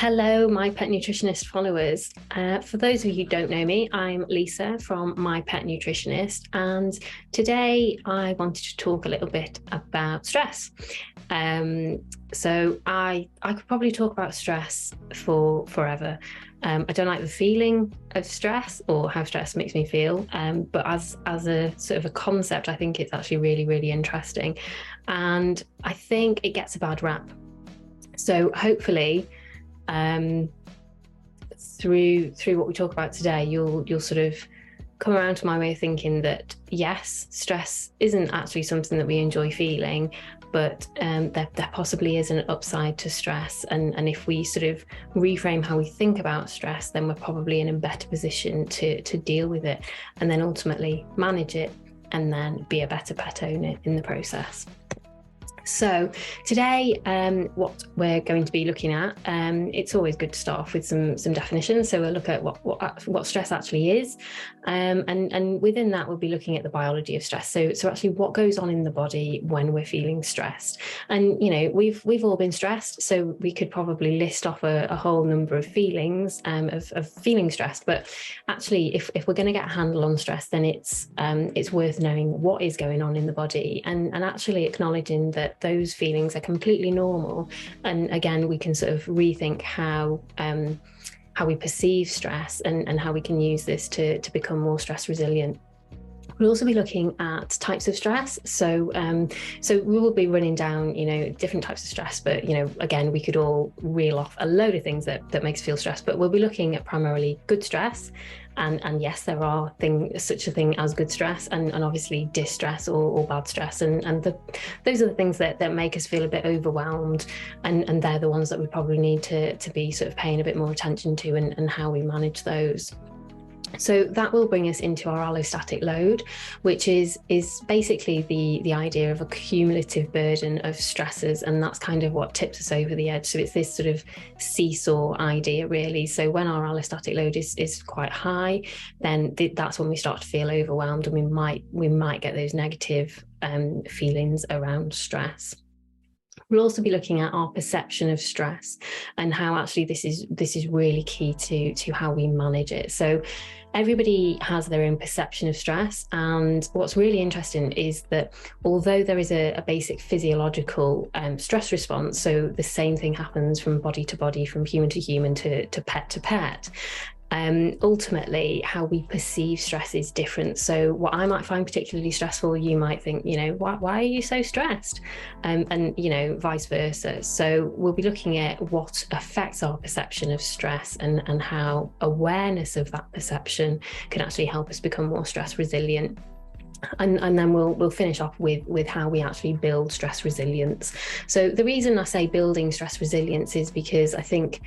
Hello, my pet nutritionist followers. For those of you who don't know me, I'm Lisa from My Pet Nutritionist, and today I wanted to talk a little bit about stress. So I could probably talk about stress for forever. I don't like the feeling of stress or how stress makes me feel, but as a sort of a concept, I think it's actually really, really interesting, and I think it gets a bad rap. So hopefully, through what we talk about today, you'll sort of come around to my way of thinking that yes, stress isn't actually something that we enjoy feeling, but there possibly is an upside to stress, and if we sort of reframe how we think about stress, then we're probably in a better position to deal with it, and then ultimately manage it, and then be a better pet owner in the process. So today, what we're going to be looking at, it's always good to start off with some definitions. So we'll look at what stress actually is, and within that we'll be looking at the biology of stress. So actually what goes on in the body when we're feeling stressed. And you know, we've all been stressed, so we could probably list off a whole number of feelings of feeling stressed. But actually, if we're going to get a handle on stress, then it's worth knowing what is going on in the body, and actually acknowledging that those feelings are completely normal. And again, we can sort of rethink how we perceive stress and how we can use this to become more stress resilient. We'll also be looking at types of stress. So we will be running down, different types of stress, but, again, we could all reel off a load of things that makes us feel stressed, but we'll be looking at primarily good stress. And yes, there are such a thing as good stress, and obviously distress or bad stress. And those are the things that make us feel a bit overwhelmed. And they're the ones that we probably need to be sort of paying a bit more attention to, and how we manage those. So that will bring us into our allostatic load, which is basically the idea of a cumulative burden of stressors, and that's kind of what tips us over the edge. So it's this sort of seesaw idea, really. So when our allostatic load is quite high, then that's when we start to feel overwhelmed, and we might get those negative feelings around stress. We'll also be looking at our perception of stress and how actually this is really key to how we manage it. So everybody has their own perception of stress, and what's really interesting is that although there is a basic physiological stress response, so the same thing happens from body to body, from human to human, to pet to pet, ultimately how we perceive stress is different. So what I might find particularly stressful, you might think, why are you so stressed? And vice versa. So we'll be looking at what affects our perception of stress, and how awareness of that perception can actually help us become more stress resilient. And then we'll finish off with how we actually build stress resilience. So the reason I say building stress resilience is because I think,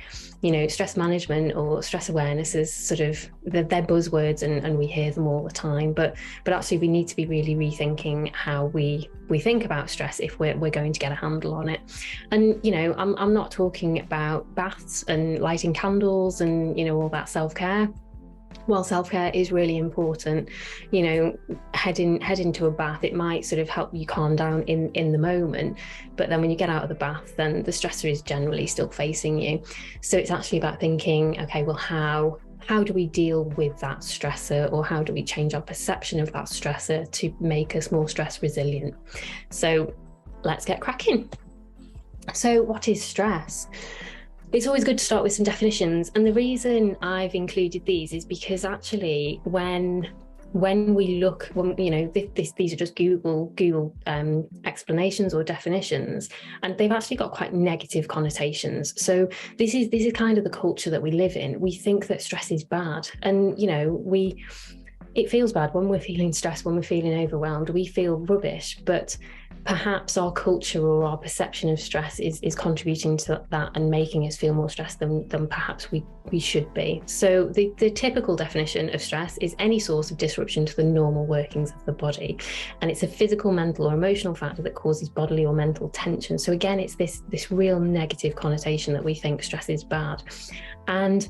stress management or stress awareness is sort of, they're buzzwords, and we hear them all the time, but actually we need to be really rethinking how we think about stress if we're going to get a handle on it. And I'm not talking about baths and lighting candles and all that self-care. While self-care is really important, heading to a bath, it might sort of help you calm down in the moment, but then when you get out of the bath, then the stressor is generally still facing you. So it's actually about thinking, okay, well, how do we deal with that stressor, or how do we change our perception of that stressor to make us more stress resilient? So let's get cracking. So what is stress? It's always good to start with some definitions, and the reason I've included these is because actually when we look, these are just Google explanations or definitions, and they've actually got quite negative connotations. So this is kind of the culture that we live in. We think that stress is bad, and it feels bad when we're feeling stressed, when we're feeling overwhelmed, we feel rubbish, but perhaps our culture or our perception of stress is contributing to that and making us feel more stressed than perhaps we should be. So the typical definition of stress is any source of disruption to the normal workings of the body. And it's a physical, mental or emotional factor that causes bodily or mental tension. So again, it's this real negative connotation that we think stress is bad. And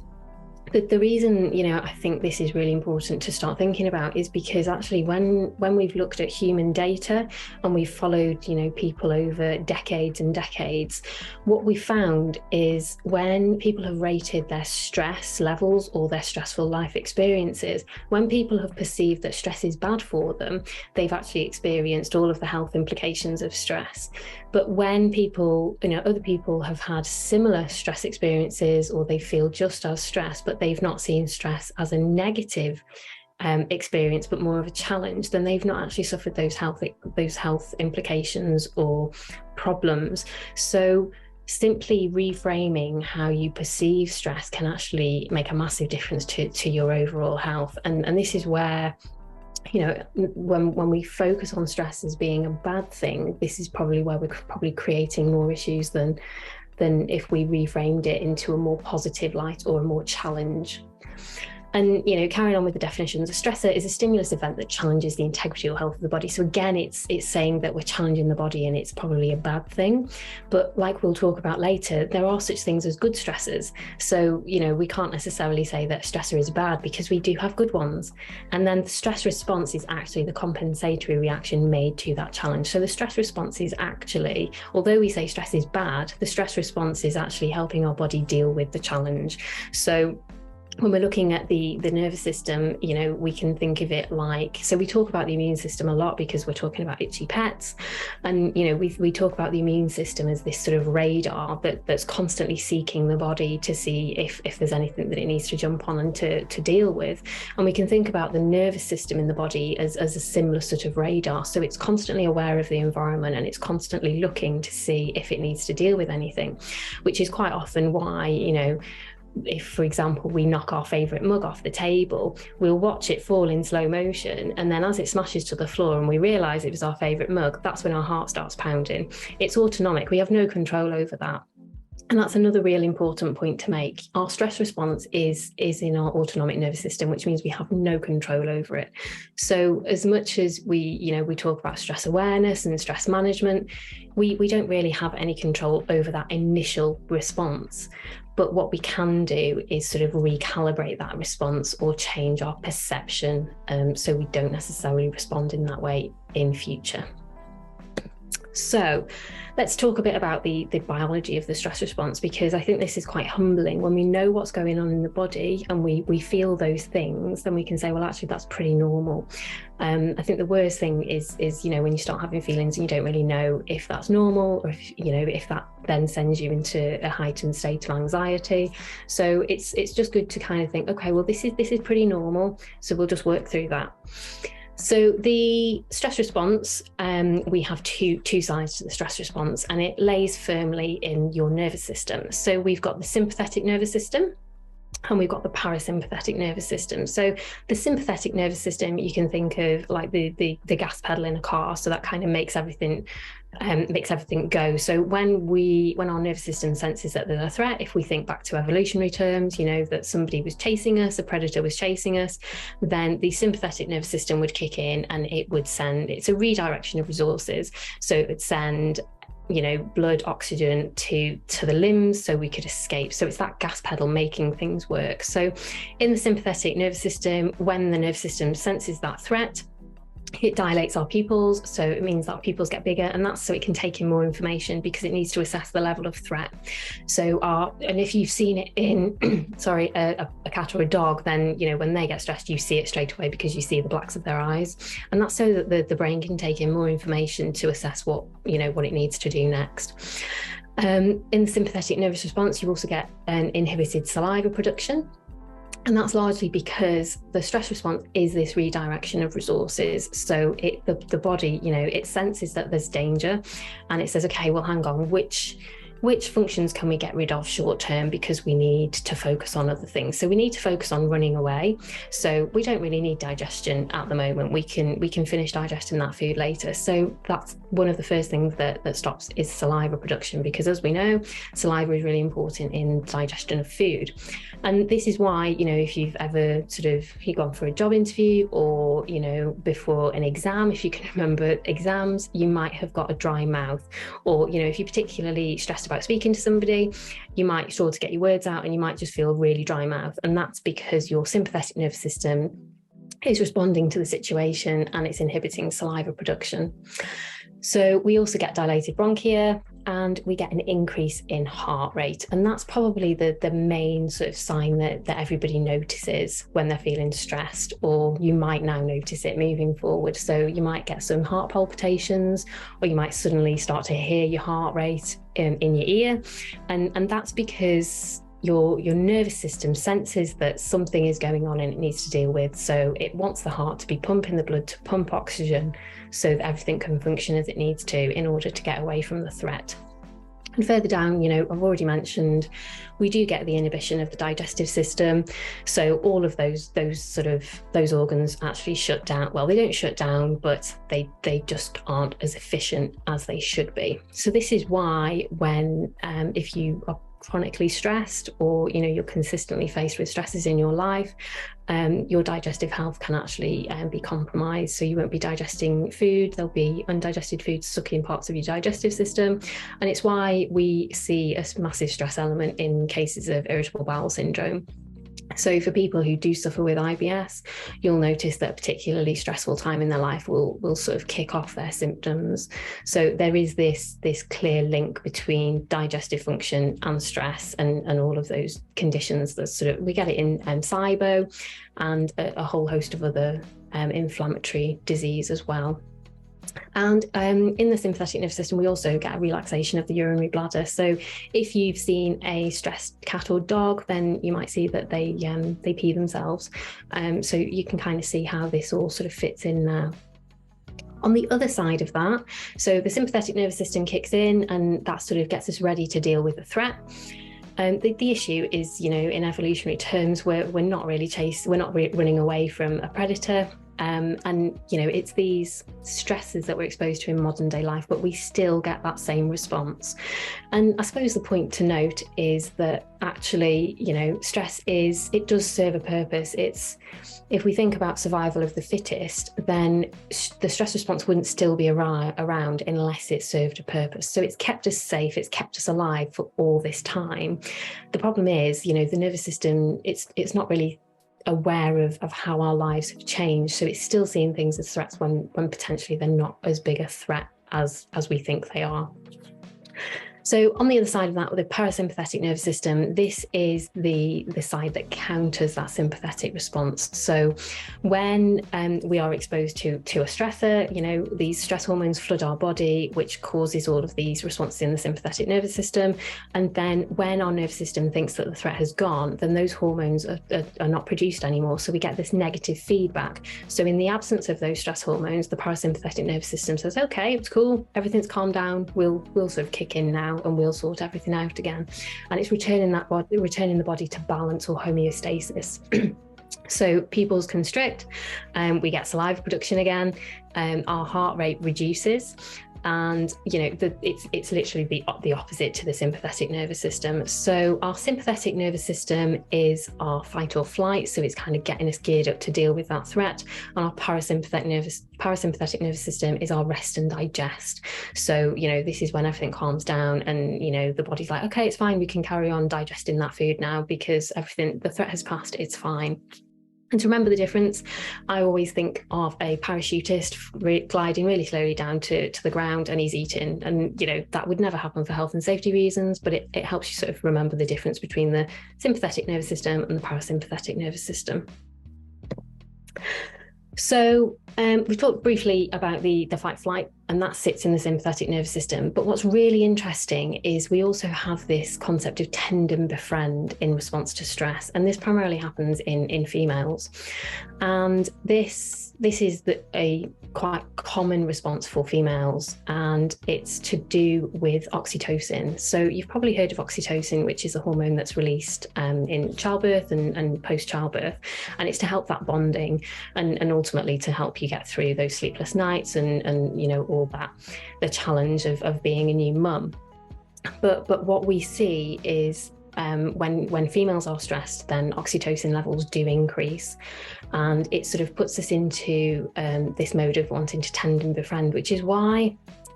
The reason, I think this is really important to start thinking about is because actually when we've looked at human data and we've followed, people over decades and decades, what we found is when people have rated their stress levels or their stressful life experiences, when people have perceived that stress is bad for them, they've actually experienced all of the health implications of stress. But when people, other people have had similar stress experiences, or they feel just as stressed, but they've not seen stress as a negative experience, but more of a challenge, then they've not actually suffered those health implications or problems. So simply reframing how you perceive stress can actually make a massive difference to your overall health. And this is where, when we focus on stress as being a bad thing, this is probably where we're probably creating more issues than if we reframed it into a more positive light or a more challenge. And, carrying on with the definitions, a stressor is a stimulus event that challenges the integrity or health of the body. So again, it's saying that we're challenging the body and it's probably a bad thing. But like we'll talk about later, there are such things as good stressors. So, we can't necessarily say that stressor is bad, because we do have good ones. And then the stress response is actually the compensatory reaction made to that challenge. So the stress response is actually, although we say stress is bad, the stress response is actually helping our body deal with the challenge. So when we're looking at the nervous system, we can think of it like, so we talk about the immune system a lot because we're talking about itchy pets. And, we talk about the immune system as this sort of radar that's constantly seeking the body to see if there's anything that it needs to jump on and to deal with. And we can think about the nervous system in the body as a similar sort of radar. So it's constantly aware of the environment and it's constantly looking to see if it needs to deal with anything, which is quite often why, if, for example, we knock our favourite mug off the table, we'll watch it fall in slow motion, and then as it smashes to the floor and we realise it was our favourite mug, that's when our heart starts pounding. It's autonomic. We have no control over that. And that's another really important point to make. Our stress response is in our autonomic nervous system, which means we have no control over it. So as much as we talk about stress awareness and stress management, we don't really have any control over that initial response. But what we can do is sort of recalibrate that response or change our perception, so we don't necessarily respond in that way in future. So let's talk a bit about the biology of the stress response, because I think this is quite humbling. When we know what's going on in the body and we feel those things, then we can say, well, actually, that's pretty normal. I think the worst thing is when you start having feelings and you don't really know if that's normal, or if that then sends you into a heightened state of anxiety. So it's just good to kind of think, okay, well, this is pretty normal, so we'll just work through that. So the stress response, we have two sides to the stress response, and it lays firmly in your nervous system. So we've got the sympathetic nervous system, and we've got the parasympathetic nervous system. So the sympathetic nervous system, you can think of like the gas pedal in a car. So that kind of makes everything go. So when our nervous system senses that there's a threat, if we think back to evolutionary terms, that somebody was chasing us, a predator was chasing us, then the sympathetic nervous system would kick in and it would send, it's a redirection of resources. So it would send blood, oxygen to the limbs so we could escape. So it's that gas pedal making things work. So in the sympathetic nervous system, when the nervous system senses that threat, it dilates our pupils, so it means that our pupils get bigger, and that's so it can take in more information because it needs to assess the level of threat. So and if you've seen it in a cat or a dog, then when they get stressed, you see it straight away because you see the blacks of their eyes, and that's so that the brain can take in more information to assess what it needs to do next. In the sympathetic nervous response, you also get an inhibited saliva production. And that's largely because the stress response is this redirection of resources. So the body, it senses that there's danger, and it says, okay, well, hang on, which functions can we get rid of short term because we need to focus on other things. So we need to focus on running away. So we don't really need digestion at the moment. We can finish digesting that food later. So that's one of the first things that stops is saliva production, because as we know, saliva is really important in digestion of food. And this is why, if you've ever you've gone for a job interview or, before an exam, if you can remember exams, you might have got a dry mouth, or, if you're particularly stressed about speaking to somebody, you might struggle to get your words out and you might just feel really dry mouth. And that's because your sympathetic nervous system is responding to the situation and it's inhibiting saliva production. So we also get dilated bronchia and we get an increase in heart rate. And that's probably the main sort of sign that everybody notices when they're feeling stressed, or you might now notice it moving forward. So you might get some heart palpitations, or you might suddenly start to hear your heart rate in your ear. And that's because your nervous system senses that something is going on and it needs to deal with. So it wants the heart to be pumping the blood to pump oxygen so that everything can function as it needs to in order to get away from the threat. And further down, I've already mentioned, we do get the inhibition of the digestive system. So all of those organs actually shut down. Well, they don't shut down, but they just aren't as efficient as they should be. So this is why when, if you are chronically stressed, or you're consistently faced with stresses in your life, your digestive health can actually be compromised. So you won't be digesting food, there'll be undigested food stuck in parts of your digestive system. And it's why we see a massive stress element in cases of irritable bowel syndrome. So for people who do suffer with IBS, you'll notice that a particularly stressful time in their life will sort of kick off their symptoms. So there is this clear link between digestive function and stress and all of those conditions that we get it in SIBO and a whole host of other inflammatory disease as well. And in the sympathetic nervous system, we also get a relaxation of the urinary bladder. So if you've seen a stressed cat or dog, then you might see that they pee themselves. So you can kind of see how this all sort of fits in there. On the other side of that, so the sympathetic nervous system kicks in and that sort of gets us ready to deal with the threat. The issue is, in evolutionary terms, we're not really running away from a predator. And it's these stresses that we're exposed to in modern day life, but we still get that same response. And I suppose the point to note is that actually, stress it does serve a purpose. If we think about survival of the fittest, then the stress response wouldn't still be around unless it served a purpose. So it's kept us safe, it's kept us alive for all this time. The problem is, the nervous system, it's not really aware of how our lives have changed. So it's still seeing things as threats when potentially they're not as big a threat as we think they are. So on the other side of that, with the parasympathetic nervous system, this is the side that counters that sympathetic response. So when we are exposed to a stressor, these stress hormones flood our body, which causes all of these responses in the sympathetic nervous system. And then when our nervous system thinks that the threat has gone, then those hormones are not produced anymore. So we get this negative feedback. So in the absence of those stress hormones, the parasympathetic nervous system says, okay, it's cool, everything's calmed down, we'll sort of kick in now and we'll sort everything out again. And it's returning the body to balance or homeostasis. So pupils constrict, we get saliva production again, our heart rate reduces, and it's literally the opposite to the sympathetic nervous system. So our sympathetic nervous system is our fight or flight, so it's kind of getting us geared up to deal with that threat, and our parasympathetic nervous system is our rest and digest. So this is when everything calms down and the body's like, okay, it's fine, we can carry on digesting that food now because the threat has passed, it's fine. And to remember the difference, I always think of a parachutist gliding really slowly down to the ground and he's eating. And, that would never happen for health and safety reasons, but it helps you sort of remember the difference between the sympathetic nervous system and the parasympathetic nervous system. So we talked briefly about the fight-flight, and that sits in the sympathetic nervous system. But what's really interesting is we also have this concept of tend and befriend in response to stress. And this primarily happens in females. And this is a quite common response for females, and it's to do with oxytocin. So you've probably heard of oxytocin, which is a hormone that's released in childbirth and post-childbirth. And it's to help that bonding and ultimately to help you get through those sleepless nights and all that, the challenge of being a new mum. But what we see is when females are stressed, then oxytocin levels do increase, and it sort of puts us into this mode of wanting to tend and befriend, which is why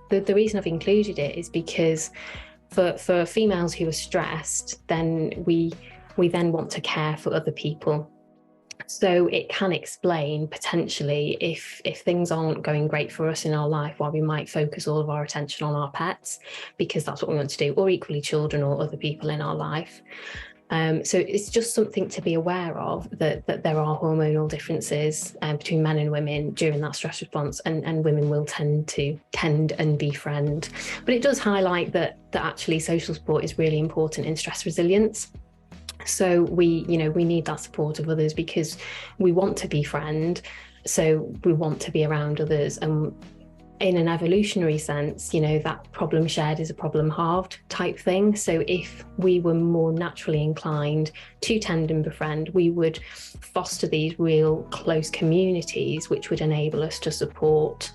the reason I've included it is because For females who are stressed, then we then want to care for other people. So it can explain potentially if things aren't going great for us in our life, why we might focus all of our attention on our pets, because that's what we want to do, or equally children or other people in our life. So it's just something to be aware of, that there are hormonal differences between men and women during that stress response, and women will tend and befriend. But it does highlight that actually social support is really important in stress resilience. So we need that support of others, because we want to befriend, so we want to be around others. And in an evolutionary sense, that problem shared is a problem halved type thing. So if we were more naturally inclined to tend and befriend, we would foster these real close communities, which would enable us to support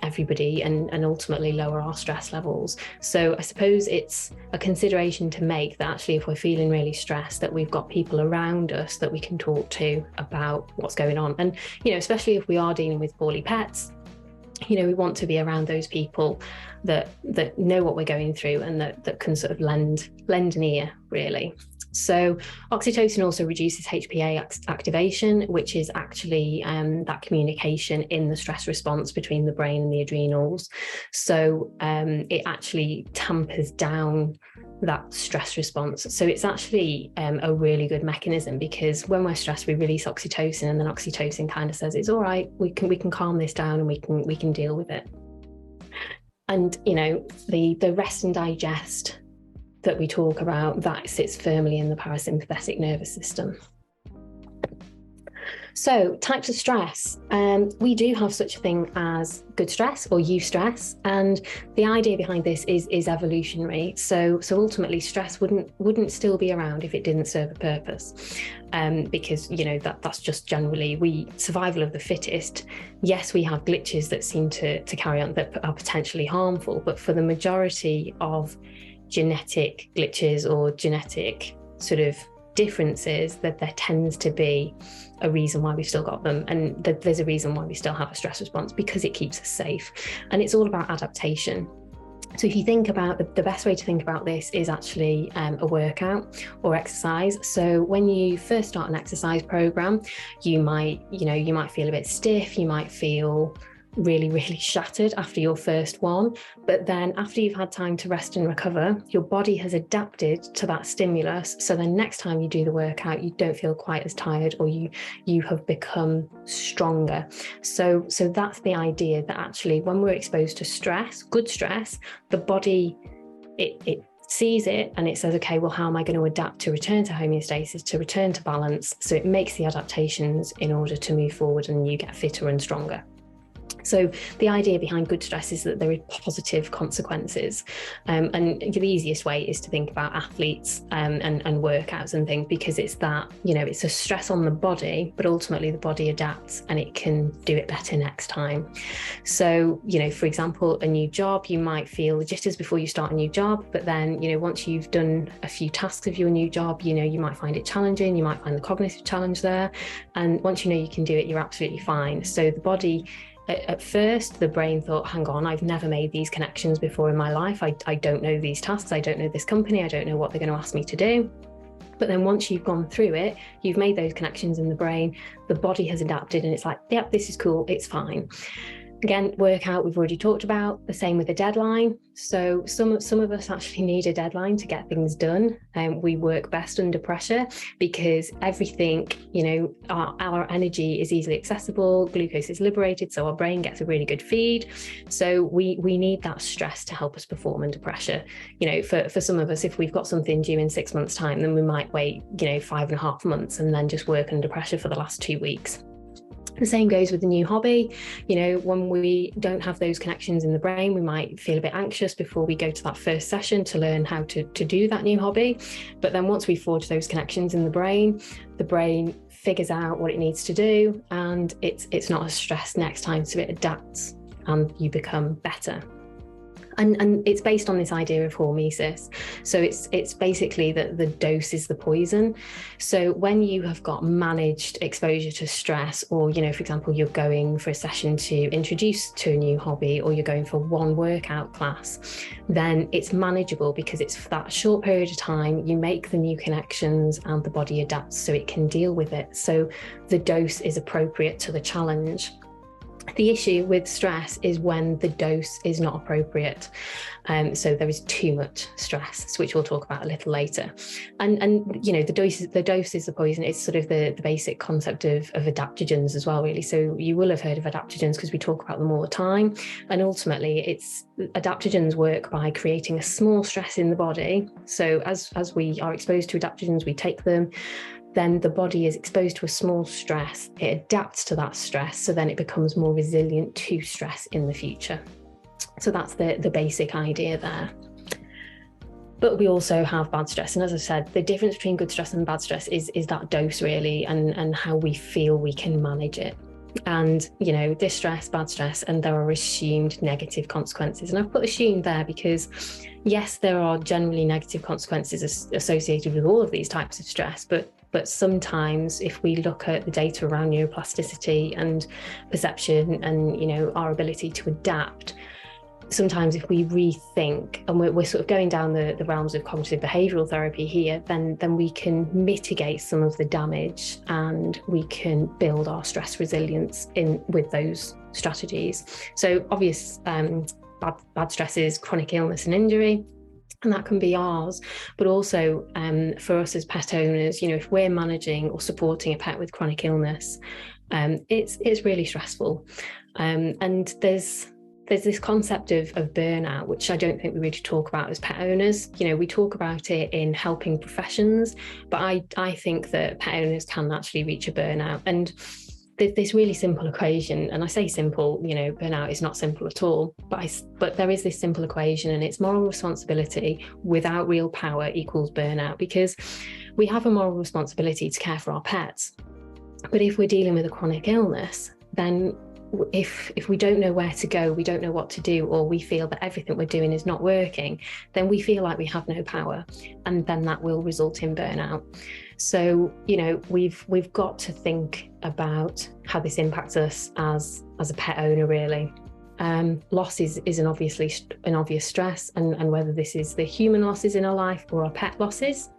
everybody and ultimately lower our stress levels. So I suppose it's a consideration to make, that actually if we're feeling really stressed, that we've got people around us that we can talk to about what's going on. And especially if we are dealing with poorly pets, we want to be around those people that know what we're going through, and that can sort of lend an ear, really. So oxytocin also reduces HPA activation, which is actually that communication in the stress response between the brain and the adrenals. So it actually tampers down that stress response. So it's actually a really good mechanism, because when we're stressed, we release oxytocin, and then oxytocin kind of says, it's all right, we can calm this down, and we can deal with it. And the rest and digest that we talk about, that sits firmly in the parasympathetic nervous system. So types of stress, we do have such a thing as good stress or eustress, and the idea behind this is evolutionary. So ultimately stress wouldn't still be around if it didn't serve a purpose, because that's just generally survival of the fittest. Yes, we have glitches that seem to carry on that are potentially harmful, but for the majority of genetic glitches or genetic sort of differences, that there tends to be a reason why we've still got them, and that there's a reason why we still have a stress response, because it keeps us safe. And it's all about adaptation. So if you think about the best way to think about this is actually a workout or exercise. So when you first start an exercise program, you might feel a bit stiff, you might feel really, really shattered after your first one. But then after you've had time to rest and recover, your body has adapted to that stimulus. So then next time you do the workout, you don't feel quite as tired, or you have become stronger. So that's the idea, that actually when we're exposed to stress, good stress, the body, it sees it and it says, okay, well, how am I going to adapt to return to homeostasis, to return to balance? So it makes the adaptations in order to move forward, and you get fitter and stronger. So the idea behind good stress is that there are positive consequences. And the easiest way is to think about athletes and workouts and things, because it's that, it's a stress on the body, but ultimately the body adapts and it can do it better next time. So, for example, a new job, you might feel the jitters before you start a new job, but then, once you've done a few tasks of your new job, you might find it challenging, you might find the cognitive challenge there. And once you can do it, you're absolutely fine. So the body, at first, the brain thought, hang on, I've never made these connections before in my life. I don't know these tasks. I don't know this company. I don't know what they're going to ask me to do. But then once you've gone through it, you've made those connections in the brain, the body has adapted, and it's like, yep, this is cool. It's fine. Again, workout, we've already talked about. The same with a deadline. So some of us actually need a deadline to get things done. We work best under pressure, because everything, our energy is easily accessible. Glucose is liberated, so our brain gets a really good feed. So we need that stress to help us perform under pressure. For some of us, if we've got something due in 6 months' time, then we might wait, 5.5 months and then just work under pressure for the last 2 weeks. The same goes with a new hobby. When we don't have those connections in the brain, we might feel a bit anxious before we go to that first session to learn how to do that new hobby. But then once we forge those connections in the brain figures out what it needs to do, and it's not as stressed next time, so it adapts and you become better. And it's based on this idea of hormesis. So it's basically that the dose is the poison. So when you have got managed exposure to stress, or, you know, for example, you're going for a session to introduce to a new hobby, or you're going for one workout class, then it's manageable because it's for that short period of time. You make the new connections and the body adapts so it can deal with it. So the dose is appropriate to the challenge. The issue with stress is when the dose is not appropriate. So there is too much stress, which we'll talk about a little later. And you know, the dose is the poison. It's sort of the basic concept of adaptogens as well, really. So you will have heard of adaptogens because we talk about them all the time. And ultimately, adaptogens work by creating a small stress in the body. So as we are exposed to adaptogens, we take them. Then the body is exposed to a small stress, it adapts to that stress, so then it becomes more resilient to stress in the future. So that's the basic idea there. But we also have bad stress. And as I said, the difference between good stress and bad stress is that dose, really, and how we feel we can manage it. And, you know, distress, bad stress, and there are assumed negative consequences. And I've put assumed there because, yes, there are generally negative consequences associated with all of these types of stress, but sometimes if we look at the data around neuroplasticity and perception and, you know, our ability to adapt, sometimes if we rethink, and we're sort of going down the realms of cognitive behavioural therapy here, then we can mitigate some of the damage and we can build our stress resilience with those strategies. So obvious bad stress is chronic illness and injury. And that can be ours, but also for us as pet owners, you know, if we're managing or supporting a pet with chronic illness, it's really stressful. And there's this concept of burnout, which I don't think we really talk about as pet owners. You know, we talk about it in helping professions, but I think that pet owners can actually reach a burnout. And this really simple equation, and I say simple, you know, burnout is not simple at all, but there is this simple equation, and it's moral responsibility without real power equals burnout, because we have a moral responsibility to care for our pets. But if we're dealing with a chronic illness, then if we don't know where to go, we don't know what to do, or we feel that everything we're doing is not working, then we feel like we have no power, and then that will result in burnout. So, you know, we've got to think about how this impacts us as a pet owner, really. Loss is an obvious stress, and whether this is the human losses in our life or our pet losses,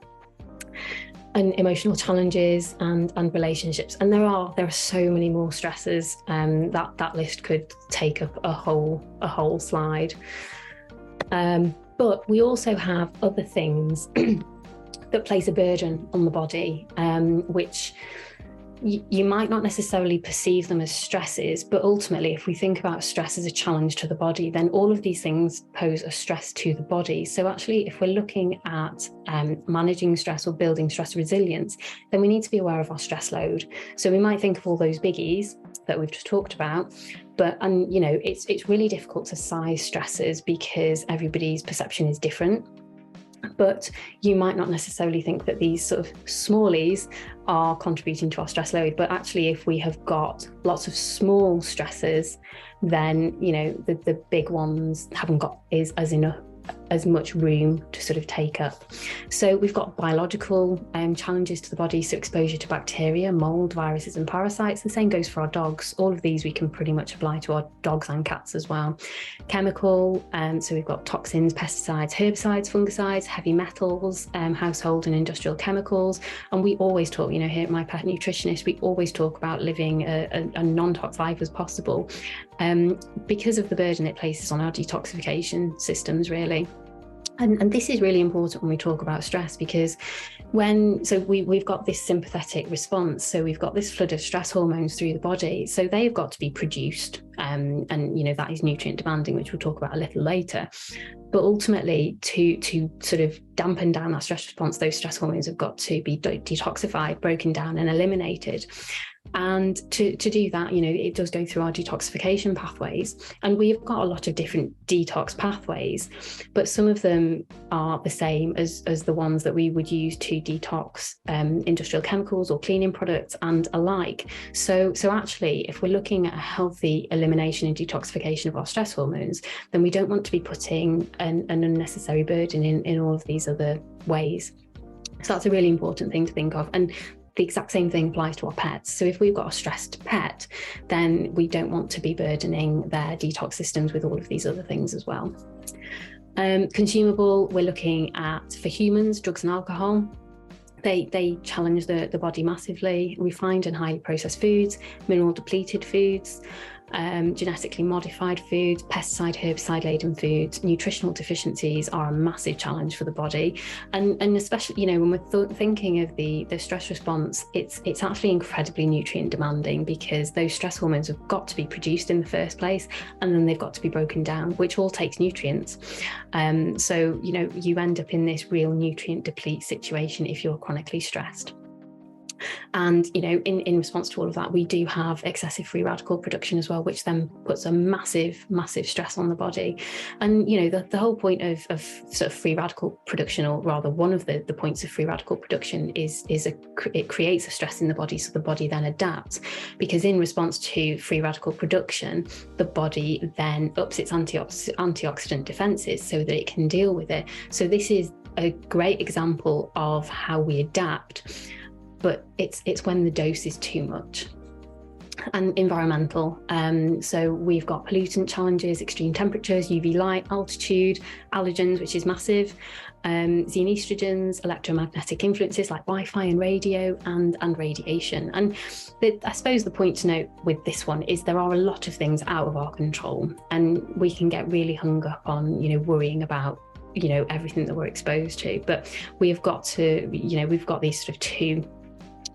and emotional challenges and relationships. And there are so many more stresses that list could take up a whole slide. But we also have other things that place a burden on the body, which you might not necessarily perceive them as stresses, but ultimately, if we think about stress as a challenge to the body, then all of these things pose a stress to the body. So actually, if we're looking at managing stress or building stress resilience, then we need to be aware of our stress load. So we might think of all those biggies that we've just talked about, but you know, it's really difficult to size stresses because everybody's perception is different. But you might not necessarily think that these sort of smallies are contributing to our stress load. But actually, if we have got lots of small stresses, then, you know, the big ones haven't got as much room to sort of take up. So we've got biological challenges to the body, so exposure to bacteria, mold, viruses and parasites. The same goes for our dogs. All of these we can pretty much apply to our dogs and cats as well. Chemical, so we've got toxins, pesticides, herbicides, fungicides, heavy metals, household and industrial chemicals. And we always talk, you know, here at My Pet Nutritionist, we always talk about living a non-toxic life as possible, because of the burden it places on our detoxification systems, really. And this is really important when we talk about stress, because we've got this sympathetic response, so we've got this flood of stress hormones through the body, so they've got to be produced, and you know, that is nutrient demanding, which we'll talk about a little later. But ultimately, to sort of dampen down that stress response, those stress hormones have got to be detoxified, broken down and eliminated. And to do that, you know, it does go through our detoxification pathways, and we've got a lot of different detox pathways, but some of them are the same as the ones that we would use to detox industrial chemicals or cleaning products and alike. So actually, if we're looking at a healthy elimination and detoxification of our stress hormones, then we don't want to be putting an unnecessary burden in all of these other ways. So that's a really important thing to think of. And the exact same thing applies to our pets. So if we've got a stressed pet, then we don't want to be burdening their detox systems with all of these other things as well. Consumable, we're looking at, for humans, drugs and alcohol. They challenge the body massively. Refined and highly processed foods, mineral depleted foods, genetically modified foods, pesticide, herbicide-laden foods. Nutritional deficiencies are a massive challenge for the body, and especially, you know, when we're thinking of the stress response, it's actually incredibly nutrient demanding, because those stress hormones have got to be produced in the first place, and then they've got to be broken down, which all takes nutrients. So, you know, you end up in this real nutrient deplete situation if you're chronically stressed. And, you know, in response to all of that, we do have excessive free radical production as well, which then puts a massive stress on the body. And, you know, the whole point of sort of free radical production, or rather one of the points of free radical production, it creates a stress in the body, so the body then adapts, because in response to free radical production, the body then ups its antioxidant defenses so that it can deal with it. So this is a great example of how we adapt. But it's when the dose is too much. And environmental, so we've got pollutant challenges, extreme temperatures, UV light, altitude, allergens, which is massive, xenoestrogens, electromagnetic influences like Wi-Fi and radio, and radiation. And I suppose the point to note with this one is there are a lot of things out of our control, and we can get really hung up on, you know, worrying about, you know, everything that we're exposed to. But we have got to, you know, we've got these sort of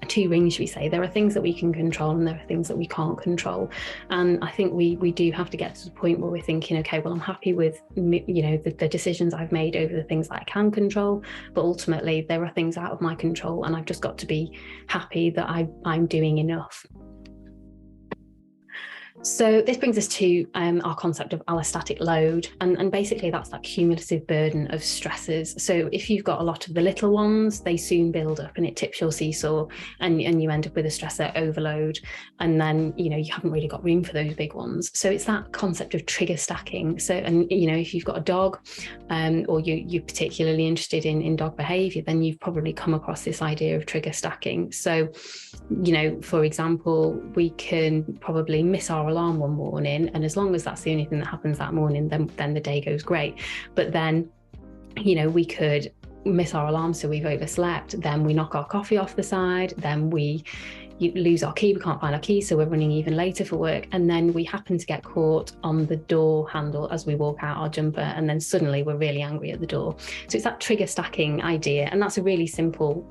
two rings, we say. There are things that we can control, and there are things that we can't control. And I think we do have to get to the point where we're thinking, okay, well, I'm happy with, you know, the decisions I've made over the things that I can control, but ultimately there are things out of my control, and I've just got to be happy that I'm doing enough. So this brings us to our concept of allostatic load, and basically that's that cumulative burden of stresses. So if you've got a lot of the little ones, they soon build up and it tips your seesaw, and you end up with a stressor overload, and then, you know, you haven't really got room for those big ones. So it's that concept of trigger stacking. So, and you know, if you've got a dog, or you're particularly interested in dog behavior, then you've probably come across this idea of trigger stacking. So, you know, for example, we can probably miss our alarm one morning, and as long as that's the only thing that happens that morning, then the day goes great. But then, you know, we could miss our alarm, so we've overslept, then we knock our coffee off the side, then we lose our key, we can't find our key, so we're running even later for work, and then we happen to get caught on the door handle as we walk out our jumper, and then suddenly we're really angry at the door. So it's that trigger stacking idea, and that's a really simple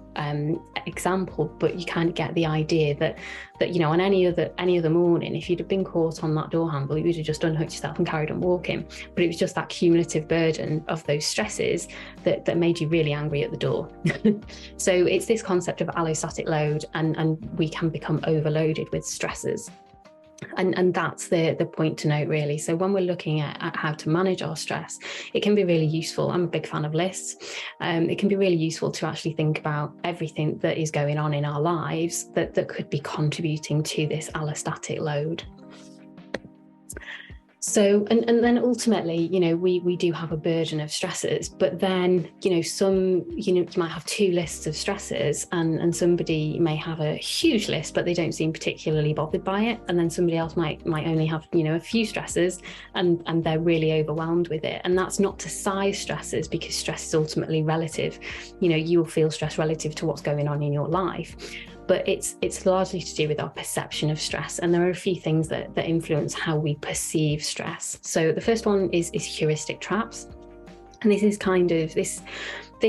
example, but you kind of get the idea that you know, on any other morning, if you'd have been caught on that door handle, you would have just unhooked yourself and carried on walking. But it was just that cumulative burden of those stresses that made you really angry at the door. So it's this concept of allostatic load, and we can become overloaded with stresses. And that's the point to note, really. So when we're looking at how to manage our stress, it can be really useful. I'm a big fan of lists. It can be really useful to actually think about everything that is going on in our lives that could be contributing to this allostatic load. So, and then ultimately, you know, we do have a burden of stressors, but then, you know, you might have two lists of stressors, and somebody may have a huge list, but they don't seem particularly bothered by it. And then somebody else might only have, you know, a few stressors, and they're really overwhelmed with it. And that's not to size stressors, because stress is ultimately relative. You know, you will feel stress relative to what's going on in your life. But it's largely to do with our perception of stress. And there are a few things that influence how we perceive stress. So the first one is heuristic traps. And this is kind of this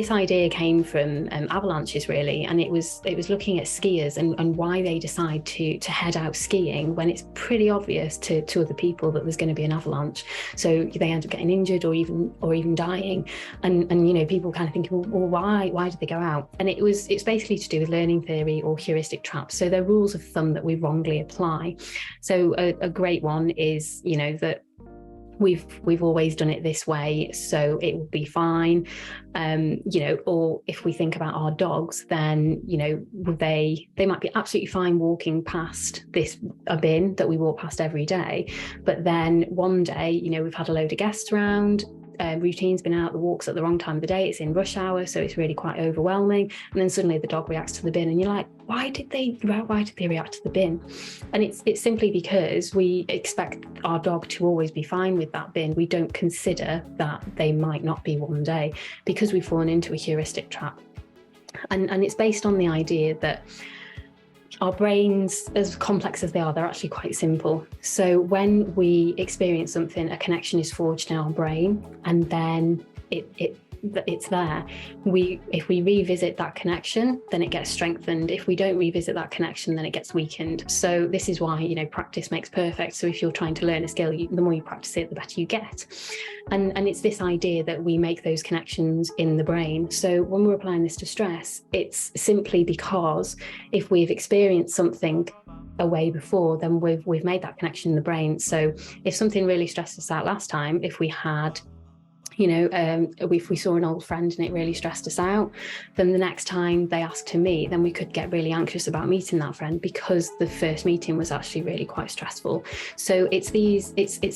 idea came from avalanches, really, and it was looking at skiers and why they decide to head out skiing when it's pretty obvious to other people that there's going to be an avalanche. So they end up getting injured or even dying, and you know, people kind of thinking, well, why did they go out? And it's basically to do with learning theory or heuristic traps. So they're rules of thumb that we wrongly apply. So a great one is, you know, that we've always done it this way, so it will be fine. Or if we think about our dogs, then they might be absolutely fine walking past a bin that we walk past every day, but then one day we've had a load of guests around, routine's been out, the walk's at the wrong time of the day, it's in rush hour, so it's really quite overwhelming, and then suddenly the dog reacts to the bin, and you're like, why did they react to the bin? And it's simply because we expect our dog to always be fine with that bin. We don't consider that they might not be one day, because we've fallen into a heuristic trap. And it's based on the idea that our brains, as complex as they are, they're actually quite simple. So when we experience something, a connection is forged in our brain, and then it's there. If we revisit that connection, then it gets strengthened. If we don't revisit that connection, then it gets weakened. So this is why practice makes perfect. So if you're trying to learn a skill, the more you practice it, the better you get. And it's this idea that we make those connections in the brain. So when we're applying this to stress, it's simply because if we've experienced something a way before, then we've made that connection in the brain. So if something really stressed us out last time, if we had if we saw an old friend and it really stressed us out, then the next time they asked to meet, then we could get really anxious about meeting that friend because the first meeting was actually really quite stressful. So it's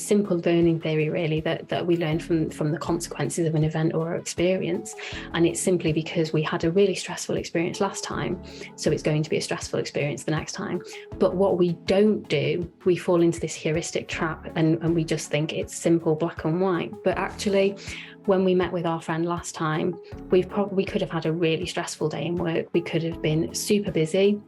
simple learning theory really that we learn from the consequences of an event or experience, and it's simply because we had a really stressful experience last time, so it's going to be a stressful experience the next time. But what we don't do, we fall into this heuristic trap and we just think it's simple black and white, but actually when we met with our friend last time, we could have had a really stressful day in work. We could have been super busy.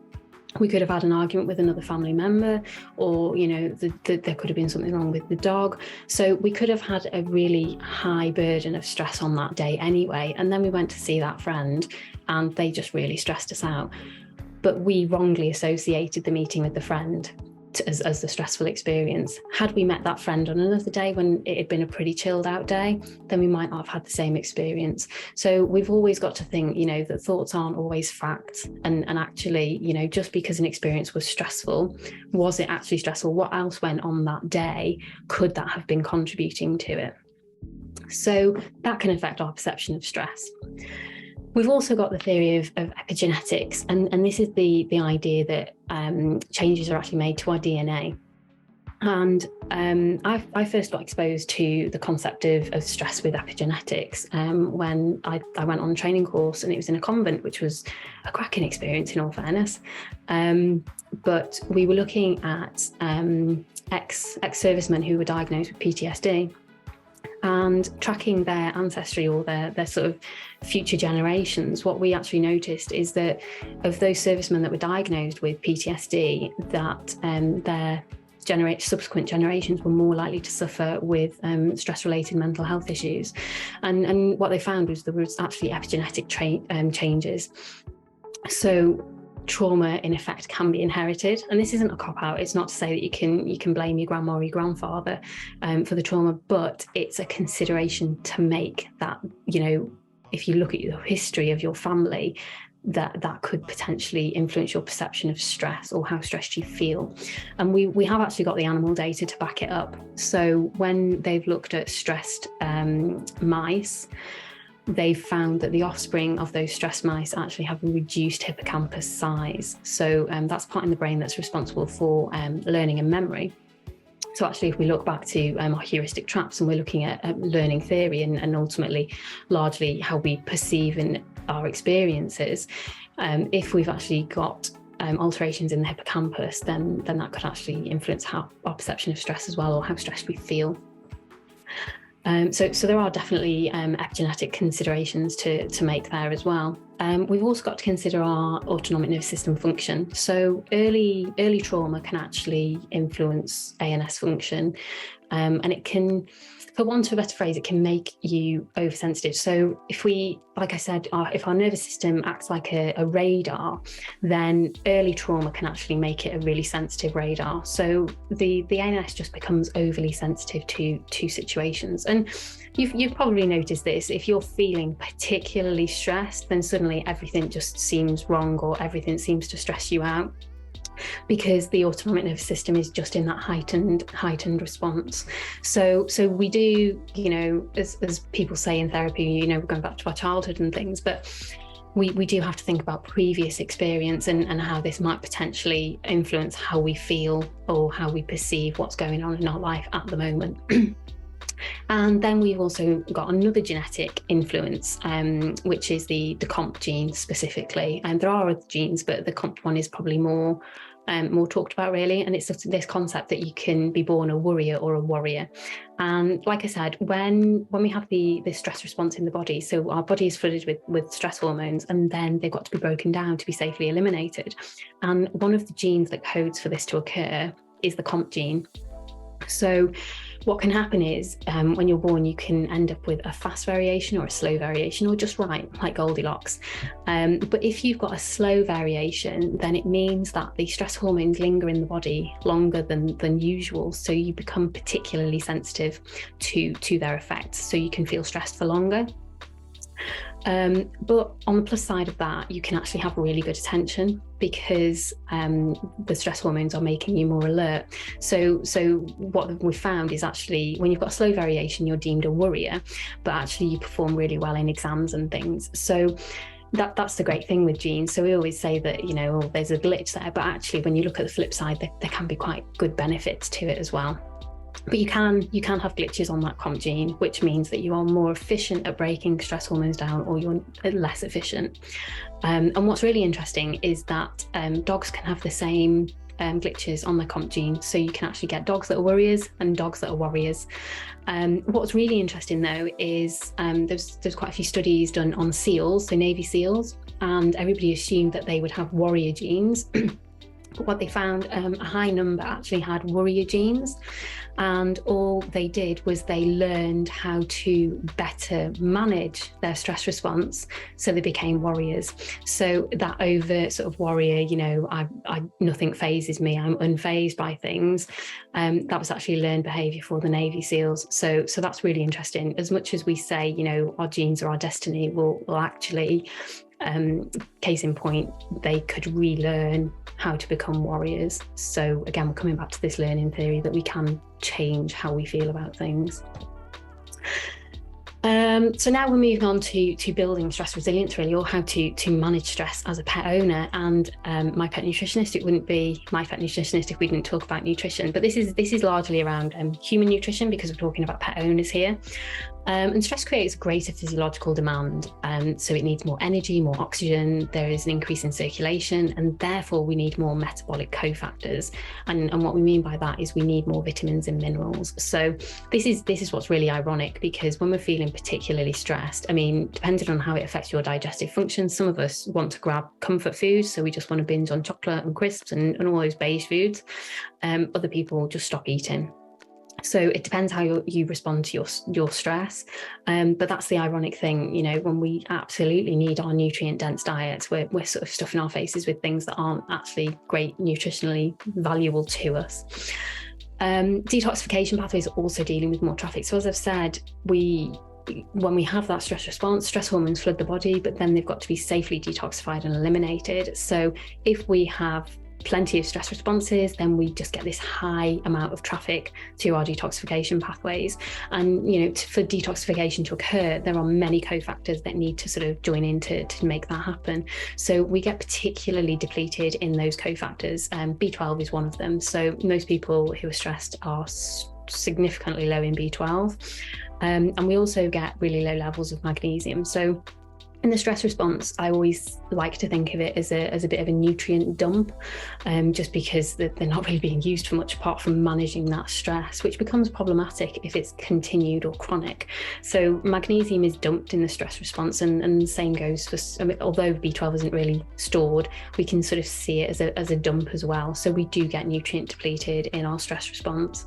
We could have had an argument with another family member, or there could have been something wrong with the dog. So we could have had a really high burden of stress on that day anyway. And then we went to see that friend and they just really stressed us out. But we wrongly associated the meeting with the friend as the stressful experience. Had we met that friend on another day when it had been a pretty chilled out day, then we might not have had the same experience. So we've always got to think, that thoughts aren't always facts. And actually, just because an experience was stressful, was it actually stressful? What else went on that day? Could that have been contributing to it? So that can affect our perception of stress. We've also got the theory of epigenetics, and this is the idea that changes are actually made to our DNA. And I first got exposed to the concept of stress with epigenetics when I went on a training course, and it was in a convent, which was a cracking experience in all fairness. But we were looking at ex-servicemen who were diagnosed with PTSD, and tracking their ancestry or their sort of future generations. What we actually noticed is that of those servicemen that were diagnosed with PTSD, that their subsequent generations were more likely to suffer with stress-related mental health issues. And what they found was there was actually epigenetic changes. So trauma in effect can be inherited, and this isn't a cop-out. It's not to say that you can blame your grandma or your grandfather for the trauma, but it's a consideration to make that, if you look at the history of your family, that could potentially influence your perception of stress or how stressed you feel. And we have actually got the animal data to back it up. So when they've looked at stressed mice, they've found that the offspring of those stressed mice actually have a reduced hippocampus size. So that's part in the brain that's responsible for learning and memory. So actually, if we look back to our heuristic traps, and we're looking at learning theory and ultimately largely how we perceive in our experiences, if we've actually got alterations in the hippocampus, then that could actually influence how our perception of stress as well, or how stressed we feel. So there are definitely epigenetic considerations to make there as well. We've also got to consider our autonomic nervous system function. So early trauma can actually influence ANS function, and it can, for want of a better phrase, it can make you oversensitive. So if we, like I said, if our nervous system acts like a radar, then early trauma can actually make it a really sensitive radar. So the ANS just becomes overly sensitive to situations. And you've probably noticed this. If you're feeling particularly stressed, then suddenly everything just seems wrong, or everything seems to stress you out. because the autonomic nervous system is just in that heightened response. So we do, as people say in therapy, we're going back to our childhood and things, but we do have to think about previous experience and how this might potentially influence how we feel or how we perceive what's going on in our life at the moment. And then we've also got another genetic influence, which is the COMP gene specifically. And there are other genes, but the COMP one is probably more talked about, really. And it's this concept that you can be born a worrier or a warrior. And like I said, when we have the stress response in the body, so our body is flooded with stress hormones, and then they've got to be broken down to be safely eliminated. And one of the genes that codes for this to occur is the COMP gene. So what can happen is when you're born, you can end up with a fast variation or a slow variation, or just right, like Goldilocks. But if you've got a slow variation, then it means that the stress hormones linger in the body longer than usual. So you become particularly sensitive to their effects. So you can feel stressed for longer. But on the plus side of that, you can actually have really good attention because the stress hormones are making you more alert. So what we've found is actually when you've got a slow variation, you're deemed a worrier, but actually you perform really well in exams and things. So that's the great thing with genes. So we always say that, there's a glitch there, but actually when you look at the flip side, there can be quite good benefits to it as well. But you can have glitches on that COMP gene, which means that you are more efficient at breaking stress hormones down, or you're less efficient. And what's really interesting is that dogs can have the same glitches on their COMP gene. So you can actually get dogs that are worriers and dogs that are warriors. What's really interesting though is there's quite a few studies done on seals, so Navy SEALs, and everybody assumed that they would have warrior genes. But what they found, a high number actually had worrier genes, and all they did was they learned how to better manage their stress response, so they became warriors. So that overt sort of warrior, I nothing phases me, I'm unfazed by things, that was actually learned behavior for the Navy SEALs. So that's really interesting. As much as we say, our genes are our destiny, will actually, case in point, they could relearn how to become warriors. So again, we're coming back to this learning theory that we can change how we feel about things. So now we're moving on to building stress resilience, really, or how to manage stress as a pet owner. And my pet nutritionist, it wouldn't be my pet nutritionist if we didn't talk about nutrition. But this is largely around human nutrition, because we're talking about pet owners here. And stress creates greater physiological demand. So it needs more energy, more oxygen. There is an increase in circulation, and therefore we need more metabolic cofactors. And what we mean by that is we need more vitamins and minerals. So this is what's really ironic, because when we're feeling particularly stressed, depending on how it affects your digestive function, some of us want to grab comfort food. So we just want to binge on chocolate and crisps and all those beige foods. Other people just stop eating. So it depends how you respond to your stress. But that's the ironic thing, when we absolutely need our nutrient-dense diets, we're sort of stuffing our faces with things that aren't actually great nutritionally valuable to us. Detoxification pathways are also dealing with more traffic. So as I've said, when we have that stress response, stress hormones flood the body, but then they've got to be safely detoxified and eliminated. So if we have plenty of stress responses, then we just get this high amount of traffic to our detoxification pathways. And for detoxification to occur, there are many cofactors that need to sort of join in to make that happen. So we get particularly depleted in those cofactors. B12 is one of them. So most people who are stressed are significantly low in B12, and we also get really low levels of magnesium. So in the stress response, I always like to think of it as a bit of a nutrient dump, just because they're not really being used for much apart from managing that stress, which becomes problematic if it's continued or chronic. So magnesium is dumped in the stress response, and the same goes for, although B12 isn't really stored, we can sort of see it as a dump as well. So we do get nutrient depleted in our stress response.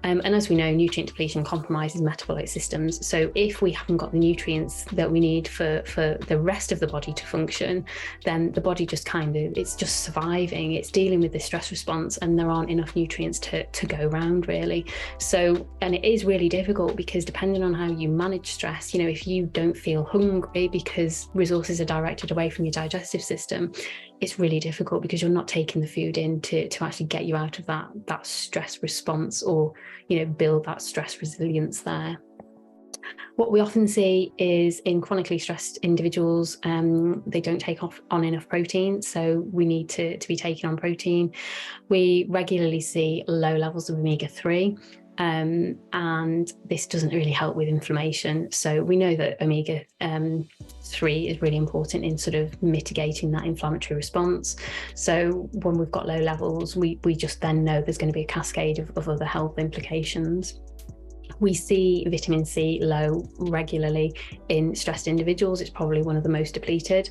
And as we know, nutrient depletion compromises metabolic systems. So if we haven't got the nutrients that we need for the rest of the body to function, then the body just it's just surviving. It's dealing with the stress response, and there aren't enough nutrients to go around, really. So, and it is really difficult because depending on how you manage stress, if you don't feel hungry because resources are directed away from your digestive system, it's really difficult because you're not taking the food in to actually get you out of that stress response, or build that stress resilience there. What we often see is in chronically stressed individuals, they don't take on enough protein, so we need to be taking on protein. We regularly see low levels of omega-3, and this doesn't really help with inflammation. So we know that omega-3 is really important in sort of mitigating that inflammatory response. So when we've got low levels, we just then know there's going to be a cascade of other health implications. We see vitamin C low regularly in stressed individuals. It's probably one of the most depleted.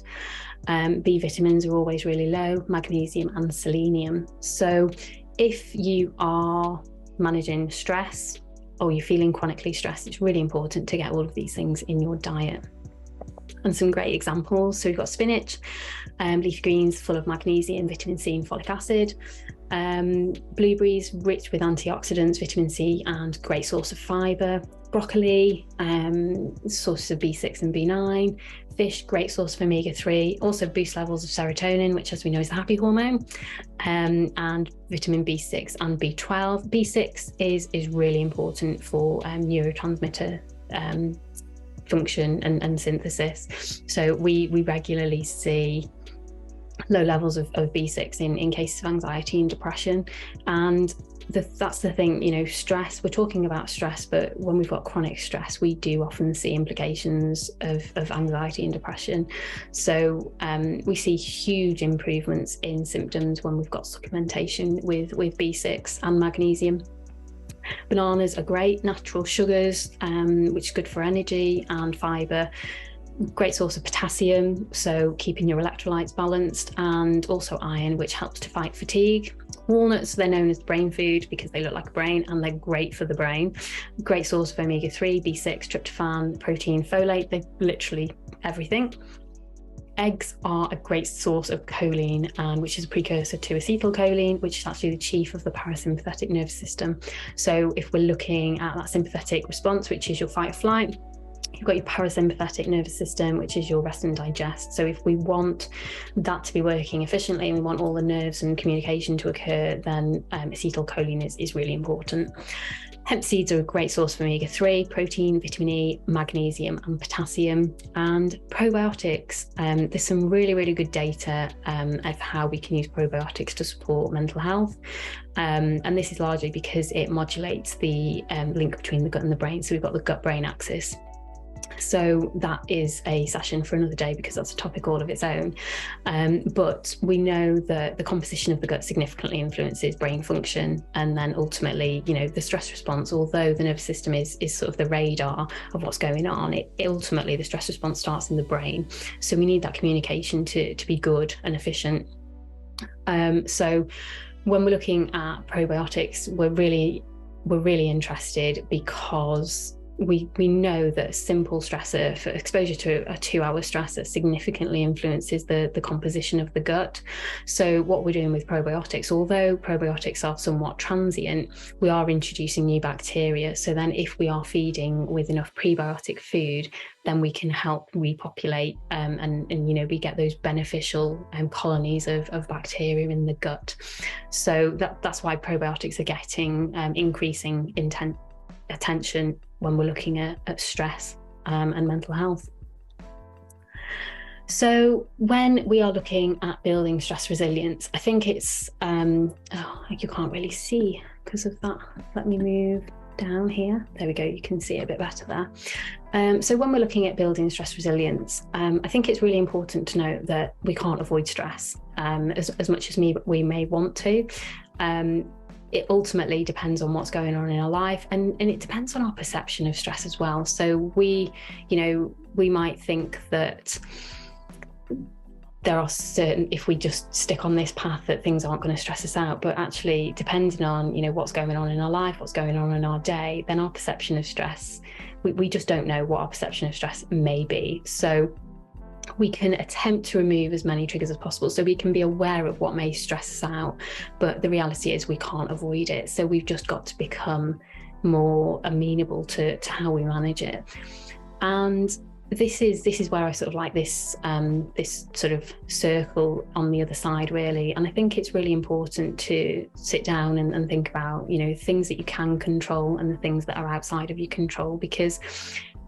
B vitamins are always really low, magnesium and selenium. So if you are managing stress or you're feeling chronically stressed, it's really important to get all of these things in your diet. And some great examples. So we've got spinach, leafy greens full of magnesium, vitamin C and folic acid. Blueberries rich with antioxidants, vitamin C, and great source of fibre. Broccoli, source of B6 and B9. Fish, great source of omega-3, also boosts levels of serotonin, which, as we know, is the happy hormone, and vitamin B6 and B12. B6 is really important for neurotransmitter function and synthesis. So we regularly see low levels of B6 in cases of anxiety and depression. And that's the thing, stress, we're talking about stress, but when we've got chronic stress, we do often see implications of anxiety and depression. So we see huge improvements in symptoms when we've got supplementation with B6 and magnesium. Bananas are great, natural sugars, which is good for energy and fibre. Great source of potassium, so keeping your electrolytes balanced, and also iron, which helps to fight fatigue. Walnuts, they're known as brain food because they look like a brain and they're great for the brain. Great source of omega-3, B6, tryptophan, protein, folate, they're literally everything. Eggs are a great source of choline, and which is a precursor to acetylcholine, which is actually the chief of the parasympathetic nervous system. So if we're looking at that sympathetic response, which is your fight or flight, you've got your parasympathetic nervous system, which is your rest and digest. So if we want that to be working efficiently and we want all the nerves and communication to occur, then acetylcholine is really important. Hemp seeds are a great source of omega-3, protein, vitamin E, magnesium and potassium. And probiotics, there's some really, really good data of how we can use probiotics to support mental health. And this is largely because it modulates the link between the gut and the brain. So we've got the gut-brain axis. So that is a session for another day because that's a topic all of its own. But we know that the composition of the gut significantly influences brain function, and then ultimately, the stress response, although the nervous system is sort of the radar of what's going on, it ultimately the stress response starts in the brain. So we need that communication to be good and efficient. So when we're looking at probiotics, we're really interested because we know that a simple stressor, for exposure to a 2-hour stressor, significantly influences the composition of the gut. So what we're doing with probiotics, although probiotics are somewhat transient, we are introducing new bacteria. So then if we are feeding with enough prebiotic food, then we can help repopulate and we get those beneficial colonies of bacteria in the gut. So that's why probiotics are getting increasing attention when we're looking at stress and mental health. So when we are looking at building stress resilience, I think it's, you can't really see because of that. Let me move down here. There we go. You can see it a bit better there. So when we're looking at building stress resilience, I think it's really important to note that we can't avoid stress as much as we may want to. It ultimately depends on what's going on in our life, and it depends on our perception of stress as well. So we might think that there are certain, if we just stick on this path, that things aren't going to stress us out. But actually, depending on, what's going on in our life, what's going on in our day, then our perception of stress, we just don't know what our perception of stress may be. So we can attempt to remove as many triggers as possible, so we can be aware of what may stress us out, but the reality is we can't avoid it. So we've just got to become more amenable to how we manage it. And this is where I sort of like this sort of circle on the other side, really. And I think it's really important to sit down and think about, things that you can control and the things that are outside of your control. Because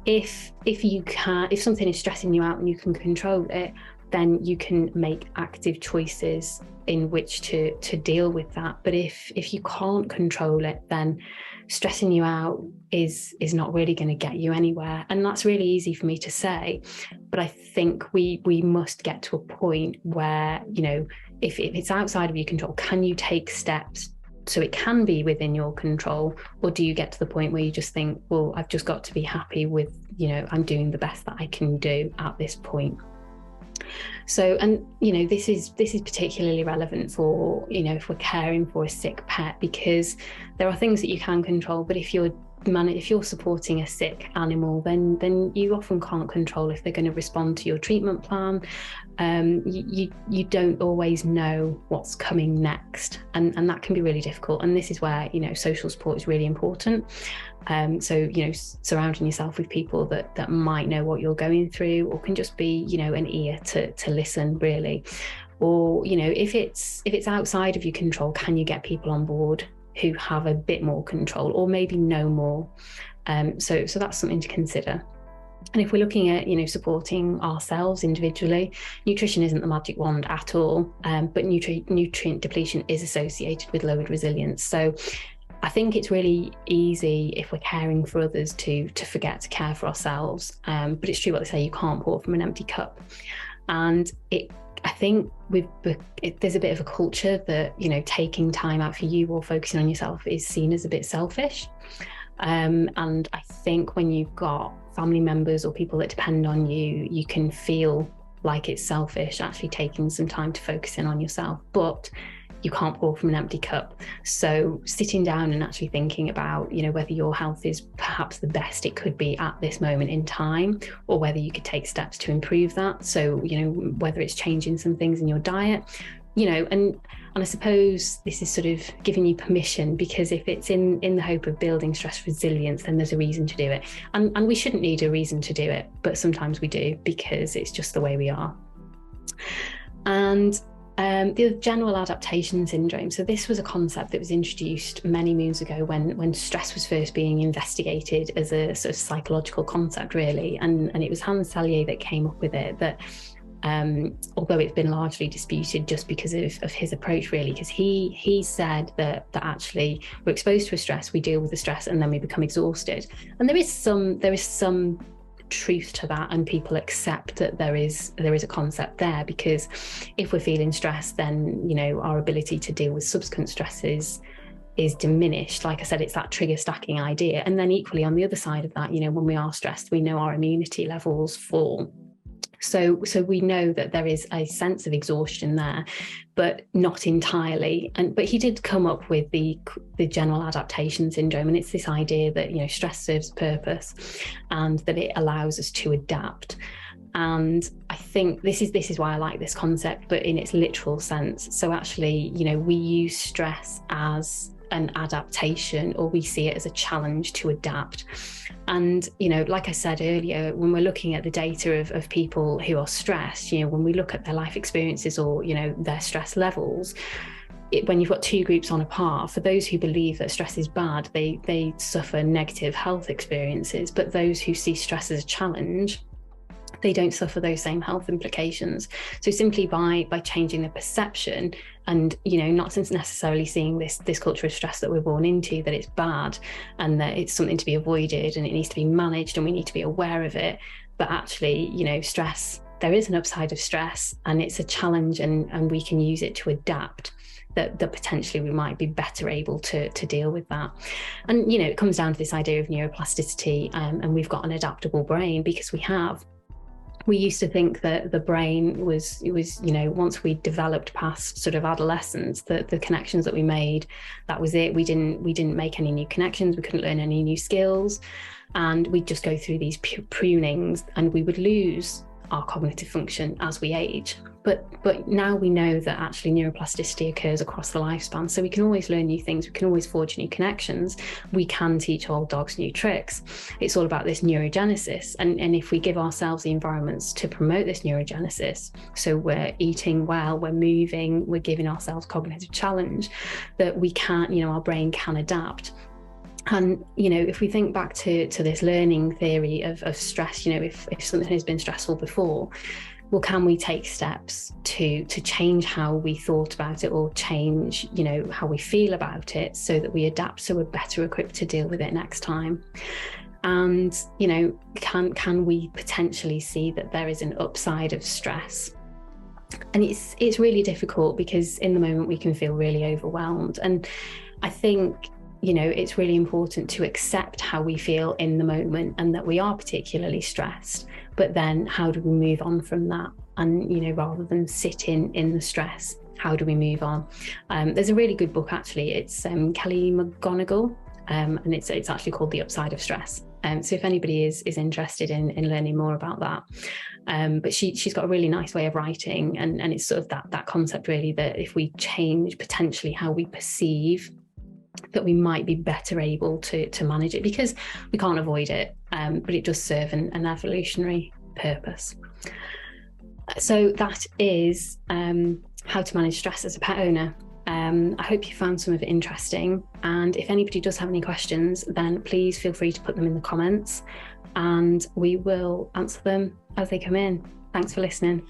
if something is stressing you out and you can control it, then you can make active choices in which to deal with that. But if you can't control it, then stressing you out is not really going to get you anywhere. And that's really easy for me to say, but I think we must get to a point where, if it's outside of your control, can you take steps so it can be within your control? Or do you get to the point where you just think, well, I've just got to be happy with, I'm doing the best that I can do at this point. So, and this is particularly relevant for, if we're caring for a sick pet, because there are things that you can control, but if you're supporting a sick animal, then you often can't control if they're going to respond to your treatment plan. You don't always know what's coming next, and that can be really difficult. And this is where social support is really important. So surrounding yourself with people that might know what you're going through, or can just be an ear to listen, really. Or if it's outside of your control, can you get people on board who have a bit more control, or maybe know more? So that's something to consider. And if we're looking at supporting ourselves individually, nutrition isn't the magic wand at all, but nutrient depletion is associated with lowered resilience. So I think it's really easy, if we're caring for others, to forget to care for ourselves. But it's true what they say, you can't pour from an empty cup. And I think there's a bit of a culture that taking time out for you or focusing on yourself is seen as a bit selfish. And I think when you've got family members or people that depend on you, you can feel like it's selfish actually taking some time to focus in on yourself. But you can't pour from an empty cup. So sitting down and actually thinking about, whether your health is perhaps the best it could be at this moment in time, or whether you could take steps to improve that. So, whether it's changing some things in your diet, and I suppose this is sort of giving you permission, because if it's in the hope of building stress resilience, then there's a reason to do it. And we shouldn't need a reason to do it, but sometimes we do, because it's just the way we are. And the general adaptation syndrome. So this was a concept that was introduced many moons ago when stress was first being investigated as a sort of psychological concept, really. And it was Hans Selye that came up with it, that although it's been largely disputed just because of his approach, really, because he said that actually we're exposed to a stress, we deal with the stress, and then we become exhausted. And there is some truth to that, and people accept that there is a concept there, because if we're feeling stressed, then our ability to deal with subsequent stresses is diminished. Like I said, it's that trigger stacking idea. And then equally on the other side of that, when we are stressed, we know our immunity levels fall. So we know that there is a sense of exhaustion there, but not entirely. But he did come up with the general adaptation syndrome, and it's this idea that stress serves a purpose, and that it allows us to adapt. And I think this is why I like this concept, but in its literal sense. So actually, we use stress as an adaptation, or we see it as a challenge to adapt. And like I said earlier, when we're looking at the data of people who are stressed, when we look at their life experiences or their stress levels, when you've got two groups on a par, for those who believe that stress is bad, they suffer negative health experiences. But those who see stress as a challenge, they don't suffer those same health implications. So simply by changing the perception, and not necessarily seeing this culture of stress that we're born into, that it's bad and that it's something to be avoided and it needs to be managed and we need to be aware of it, but actually stress, there is an upside of stress, and it's a challenge, and we can use it to adapt, that potentially we might be better able to deal with that. And it comes down to this idea of neuroplasticity, and we've got an adaptable brain because we have. we used to think that the brain was, once we developed past sort of adolescence, that the connections that we made, that was it. We didn't make any new connections. We couldn't learn any new skills, and we'd just go through these prunings, and we would lose our cognitive function as we age. But now we know that actually neuroplasticity occurs across the lifespan, so we can always learn new things, we can always forge new connections, we can teach old dogs new tricks. It's all about this neurogenesis, and if we give ourselves the environments to promote this neurogenesis, so we're eating well, we're moving, we're giving ourselves cognitive challenge, that we can, our brain can adapt. And, if we think back to this learning theory of stress, if something has been stressful before, well, can we take steps to change how we thought about it, or change, how we feel about it, so that we adapt, so we're better equipped to deal with it next time? And, can we potentially see that there is an upside of stress? And it's really difficult, because in the moment we can feel really overwhelmed. And I think, it's really important to accept how we feel in the moment, and that we are particularly stressed. But then how do we move on from that? And, rather than sit in the stress, how do we move on? There's a really good book, actually. It's Kelly McGonigal, and it's actually called The Upside of Stress. So if anybody is interested in learning more about that, but she's got a really nice way of writing, and it's sort of that concept, really, that if we change potentially how we perceive, that we might be better able to manage it, because we can't avoid it, but it does serve an evolutionary purpose. So that is how to manage stress as a pet owner. I hope you found some of it interesting, and if anybody does have any questions, then please feel free to put them in the comments, and we will answer them as they come in. Thanks for listening.